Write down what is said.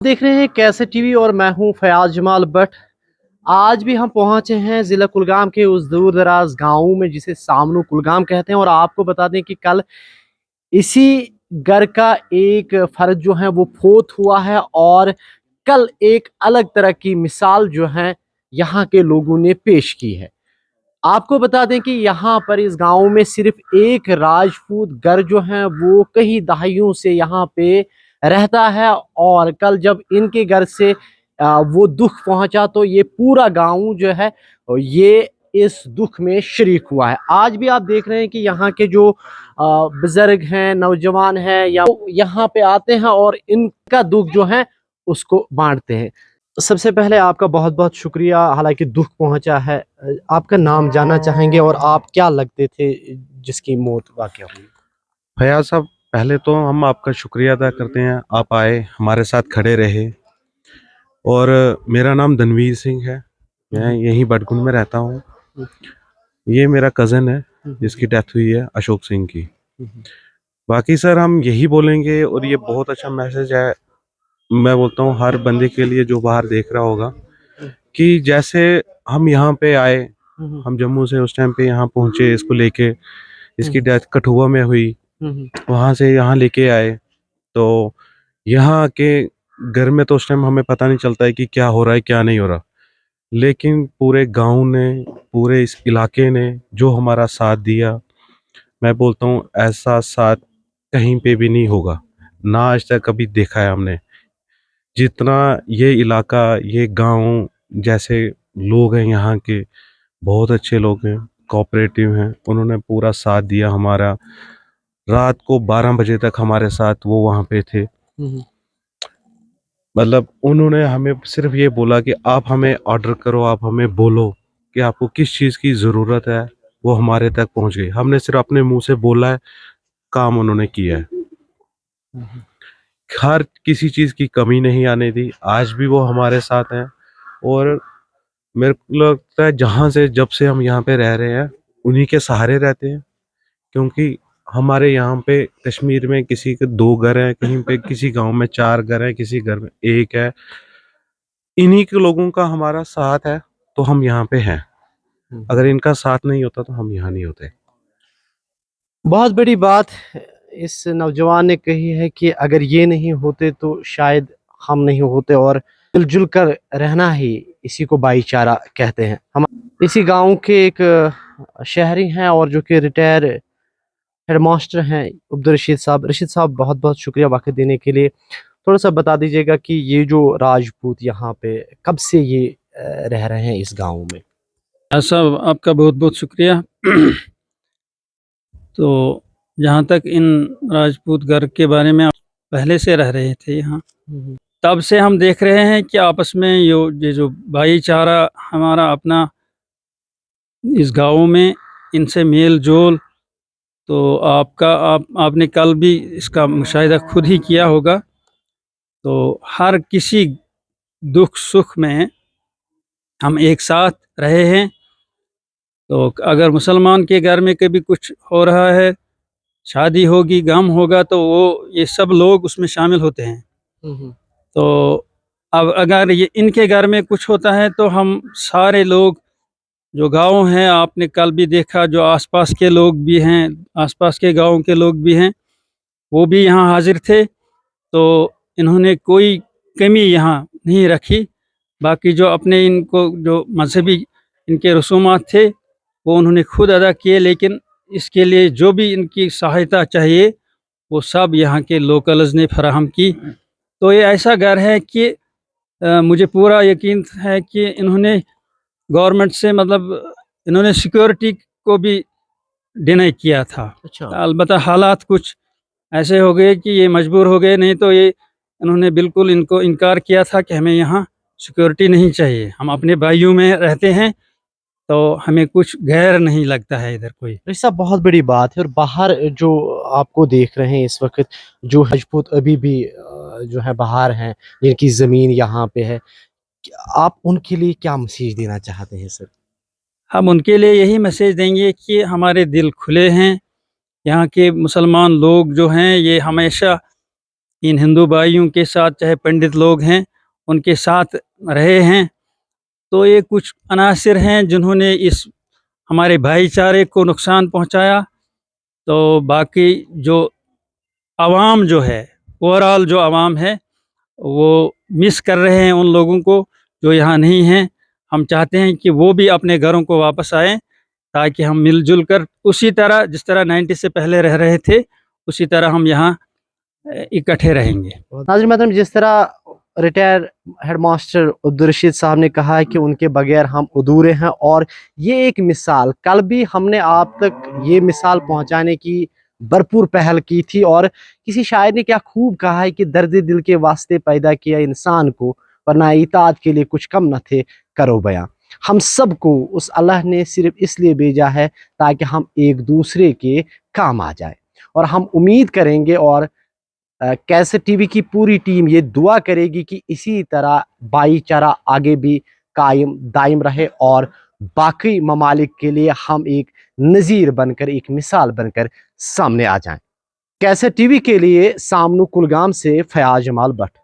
देख रहे हैं कैसे टीवी और मैं हूं फयाज जमाल भट्ट। आज भी हम पहुंचे हैं जिला कुलगाम के उस दूर दराज गाँव में जिसे सामनो कुलगाम कहते हैं। और आपको बता दें कि कल इसी घर का एक फर्द जो है वो फोत हुआ है। और कल एक अलग तरह की मिसाल जो है यहाँ के लोगों ने पेश की है। आपको बता दें कि यहाँ पर इस गांव में सिर्फ एक राजपूत घर जो है वो कई दहाइयों से यहाँ पे रहता है। और कल जब इनके घर से वो दुख पहुंचा तो ये पूरा गांव जो है ये इस दुख में शरीक हुआ है। आज भी आप देख रहे हैं कि यहाँ के जो बुजुर्ग हैं, नौजवान हैं, या यहाँ पे आते हैं और इनका दुख जो है उसको बांटते हैं। सबसे पहले आपका बहुत बहुत शुक्रिया, हालांकि दुख पहुंचा है। आपका नाम जानना चाहेंगे और आप क्या लगते थे जिसकी मौत वाकया हुई? फयाज साहब, पहले तो हम आपका शुक्रिया अदा करते हैं, आप आए हमारे साथ खड़े रहे। और मेरा नाम धनवीर सिंह है, मैं यहीं बडगुन में रहता हूँ। ये मेरा कज़न है जिसकी डेथ हुई है, अशोक सिंह की। बाकी सर हम यही बोलेंगे, और ये बहुत अच्छा मैसेज है, मैं बोलता हूँ हर बंदे के लिए जो बाहर देख रहा होगा, कि जैसे हम यहाँ पे आए, हम जम्मू से उस टाइम पे यहाँ पहुँचे इसको लेके। इसकी डेथ कठुआ में हुई, वहाँ से यहाँ लेके आए। तो यहाँ के घर में तो उस टाइम हमें पता नहीं चलता है कि क्या हो रहा है क्या नहीं हो रहा, लेकिन पूरे गांव ने, पूरे इस इलाके ने जो हमारा साथ दिया, मैं बोलता हूँ ऐसा साथ कहीं पे भी नहीं होगा, ना आज तक कभी देखा है हमने। जितना ये इलाका, ये गांव, जैसे लोग हैं यहाँ के, बहुत अच्छे लोग हैं, कोऑपरेटिव हैं, उन्होंने पूरा साथ दिया हमारा। रात को 12 बजे तक हमारे साथ वो वहाँ पे थे। मतलब उन्होंने हमें सिर्फ ये बोला कि आप हमें ऑर्डर करो, आप हमें बोलो कि आपको किस चीज़ की ज़रूरत है, वो हमारे तक पहुंच गई। हमने सिर्फ अपने मुंह से बोला है, काम उन्होंने किया है। हर किसी चीज़ की कमी नहीं आने दी, आज भी वो हमारे साथ हैं। और मेरे को लगता है जहाँ से, जब से हम यहाँ पे रह रहे हैं, उन्हीं के सहारे रहते हैं। क्योंकि हमारे यहाँ पे कश्मीर में किसी के 2 घर हैं, कहीं पे किसी गांव में 4 घर हैं, किसी घर में 1 है। इन्हीं के लोगों का हमारा साथ है तो हम यहाँ पे हैं। अगर इनका साथ नहीं होता तो हम यहाँ नहीं होते। बहुत बड़ी बात इस नौजवान ने कही है कि अगर ये नहीं होते तो शायद हम नहीं होते। और मिलजुल कर रहना ही इसी को भाईचारा कहते हैं। हम इसी गांव के एक शहरी हैं और जो कि रिटायर हेडमास्टर हैं, अब्दुल रशीद साहब। रशीद साहब, बहुत बहुत शुक्रिया वक्त देने के लिए। थोड़ा सा बता दीजिएगा कि ये जो राजपूत यहाँ पे कब से ये रह रहे हैं इस गांव में? साहब, आपका बहुत बहुत शुक्रिया। तो जहाँ तक इन राजपूत घर के बारे में, पहले से रह रहे थे यहाँ, तब से हम देख रहे हैं कि आपस में ये जो भाईचारा हमारा अपना इस गाँव में, इनसे मेल जोल। तो आपने कल भी इसका मुशाहिदा खुद ही किया होगा। तो हर किसी दुख सुख में हम एक साथ रहे हैं। तो अगर मुसलमान के घर में कभी कुछ हो रहा है, शादी होगी, गम होगा, तो वो ये सब लोग उसमें शामिल होते हैं। तो अब अगर ये इनके घर में कुछ होता है तो हम सारे लोग जो गांव हैं, आपने कल भी देखा, जो आसपास के लोग भी हैं, आसपास के गांव के लोग भी हैं, वो भी यहाँ हाजिर थे। तो इन्होंने कोई कमी यहाँ नहीं रखी। बाकी जो अपने इनको जो मजहबी इनके रसूमात थे वो उन्होंने खुद अदा किए, लेकिन इसके लिए जो भी इनकी सहायता चाहिए वो सब यहाँ के लोकल्स ने फराहम की। तो ये ऐसा घर है कि मुझे पूरा यकीन है कि इन्होंने गवर्नमेंट से, मतलब इन्होंने सिक्योरिटी को भी डिनाई किया था। अच्छा। अलबत्ता हालात कुछ ऐसे हो गए कि ये मजबूर हो गए, नहीं तो ये इन्होंने बिल्कुल इनको इनकार किया था कि हमें यहाँ सिक्योरिटी नहीं चाहिए, हम अपने भाइयों में रहते हैं, तो हमें कुछ गैर नहीं लगता है इधर कोई। ऐसा बहुत बड़ी बात है। और बाहर जो आपको देख रहे हैं इस वक्त, जो राजपूत अभी भी जो है बाहर हैं, जिनकी जमीन यहाँ पे है, आप उनके लिए क्या मैसेज देना चाहते हैं सर? हम उनके लिए यही मैसेज देंगे कि हमारे दिल खुले हैं। यहाँ के मुसलमान लोग जो हैं ये हमेशा इन हिंदू भाइयों के साथ, चाहे पंडित लोग हैं उनके साथ रहे हैं। तो ये कुछ अनासिर हैं जिन्होंने इस हमारे भाईचारे को नुकसान पहुंचाया। तो बाकी जो आवाम जो है, ओवरऑल जो आवाम है, वो मिस कर रहे हैं उन लोगों को जो यहाँ नहीं हैं। हम चाहते हैं कि वो भी अपने घरों को वापस आएँ, ताकि हम मिलजुल कर उसी तरह जिस तरह 90 से पहले रह रहे थे उसी तरह हम यहाँ इकट्ठे रहेंगे। नाज़रीन मोहतरम, जिस तरह रिटायर हेडमास्टर अब्दुल रशीद साहब ने कहा है कि उनके बगैर हम अधूरे हैं, और ये एक मिसाल, कल भी हमने आप तक ये मिसाल पहुंचाने की भरपूर पहल की थी। और किसी शायर ने क्या खूब कहा है कि दर्द दिल के वास्ते पैदा किया इंसान को, वरना इताअत के लिए कुछ कम न थे करो बयां। हम सबको उस अल्लाह ने सिर्फ इसलिए भेजा है ताकि हम एक दूसरे के काम आ जाए। और हम उम्मीद करेंगे, और कैसेट टीवी की पूरी टीम ये दुआ करेगी कि इसी तरह भाईचारा आगे भी कायम दायम रहे, और बाकी ममालिक के लिए हम एक नज़ीर बनकर, एक मिसाल बनकर सामने आ जाएं। कैसेट टीवी के लिए सामनू कुलगाम से फयाज जमाल भट्ट।